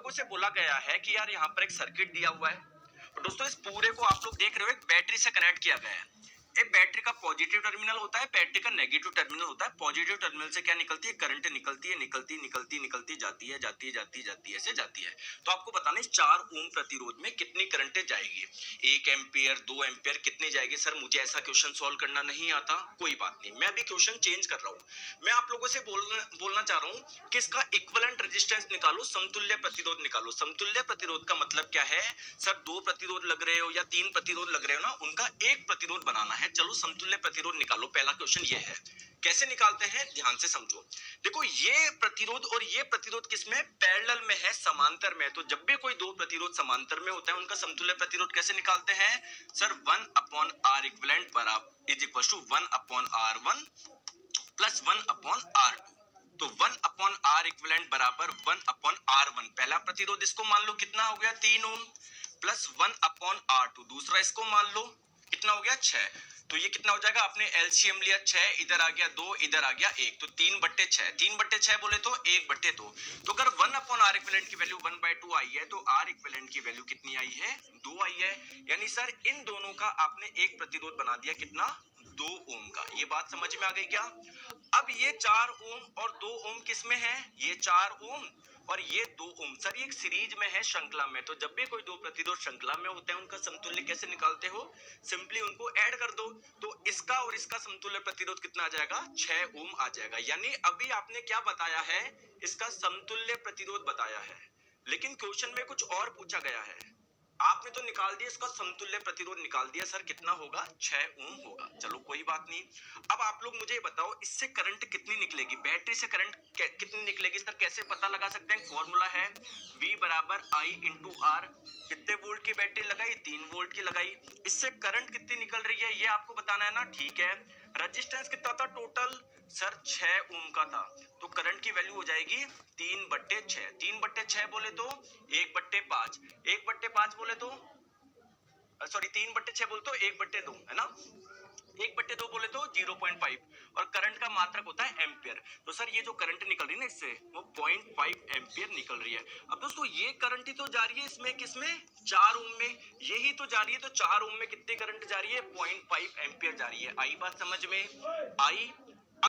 लोगों से बोला गया है कि यार यहाँ पर एक सर्किट दिया हुआ है और दोस्तों इस पूरे को आप लोग देख रहे हो एक बैटरी से कनेक्ट किया गया है। एक बैटरी का पॉजिटिव टर्मिनल होता है, बैटरी का नेगेटिव टर्मिनल होता है। पॉजिटिव टर्मिनल से क्या निकलती है, करंट निकलती है, निकलती जाती है, जाती है, ऐसे जाती है। तो आपको बताना है 4 ओम प्रतिरोध में कितनी करंट जाएगी, 1 एम्पियर 2 एम्पियर कितनी जाएगी। सर मुझे ऐसा क्वेश्चन सॉल्व करना नहीं आता, कोई बात नहीं, मैं अभी क्वेश्चन चेंज कर रहा हूँ। मैं आप लोगों से बोलना चाह रहा हूँ कि इसका इक्विवेलेंट रेजिस्टेंस निकालो, समतुल्य प्रतिरोध निकालो। समतुल्य प्रतिरोध का मतलब क्या है, सर 2 प्रतिरोध लग रहे हो या 3 प्रतिरोध लग रहे हो ना, उनका एक प्रतिरोध बनाना है। चलो समतुल्य प्रतिरोध निकालो। पहला क्वेश्चन ये है, कैसे निकालते हैं, ध्यान से समझो। देखो ये प्रतिरोध और ये प्रतिरोध किसमें, पैरेलल में है, समांतर में। तो जब भी कोई दो प्रतिरोध समांतर में होता है उनका समतुल्य प्रतिरोध कैसे निकालते हैं, सर 1/R इक्विवेलेंट बराबर is equal to 1/R1 plus 1/R2। तो 1/R इक्विवेलेंट बराबर 1/R1 पहला प्रतिरोध, इसको मान लो कितना हो गया 3 ओम, प्लस 1/R2 दूसरा, इसको मान लो कितना हो गया 6। तो ये कितना हो जाएगा, आपने एलसीएम लिया 6, इधर आ गया 2, इधर आ गया 1, तो 3/6। 3/6 बोले तो 1/2। तो अगर 1/R इक्विवेलेंट की वैल्यू 1/2 आई है तो R इक्विवेलेंट की वैल्यू कितनी आई है, 2 आई है। यानी सर इन दोनों का आपने एक प्रतिरोध बना दिया, कितना, 2 ओम का। ये बात समझ में आ गई क्या। अब ये 4 ओम और 2 ओम किस में है, ये 4 ओम और ये 2 ओम, सर ये एक सीरीज में है, श्रृंखला में। तो जब भी कोई दो प्रतिरोध श्रृंखला में होते हैं उनका समतुल्य कैसे निकालते हो, सिंपली उनको ऐड कर दो। तो इसका और इसका समतुल्य प्रतिरोध कितना आ जाएगा, 6 ओम आ जाएगा। यानी अभी आपने क्या बताया है, इसका समतुल्य प्रतिरोध बताया है, लेकिन क्वेश्चन में कुछ और पूछा गया है। आपने तो निकाल दिया, इसका समतुल्य प्रतिरोध निकाल दिया, सर कितना होगा, 6 ओम होगा। चलो कोई बात नहीं। अब आप लोग मुझे बताओ इससे करंट कितनी निकलेगी, बैटरी से करंट कितनी निकलेगी, सर कैसे पता लगा सकते हैं। फॉर्मूला है V बराबर I इंटू R। कितने वोल्ट की बैटरी लगाई, 3 वोल्ट की लगाई, इससे करंट कितनी निकल रही है ये आपको बताना है ना, ठीक है। रजिस्टेंस कितना था टोटल, सर 6 ओम का था। तो करंट की वैल्यू हो जाएगी 3/6। 3/6 बोले तो 1/5, 1/5 बोले तो सॉरी 3/6 बोले तो 1/2 है ना, 1/2 बोले तो 0.5 और करंट का मात्रक होता है एम्पियर। तो सर ये जो करंट निकल रही है ना इससे वो 0.5 एम्पियर निकल रही है। अब दोस्तों ये करंट ही तो जा रही है इसमें, किसमें, 4 ओम में, यही तो जा रही है। तो 4 ओम में कितनी करंट जा रही है, 0.5 एम्पियर जा रही है। आई बात समझ में, आई।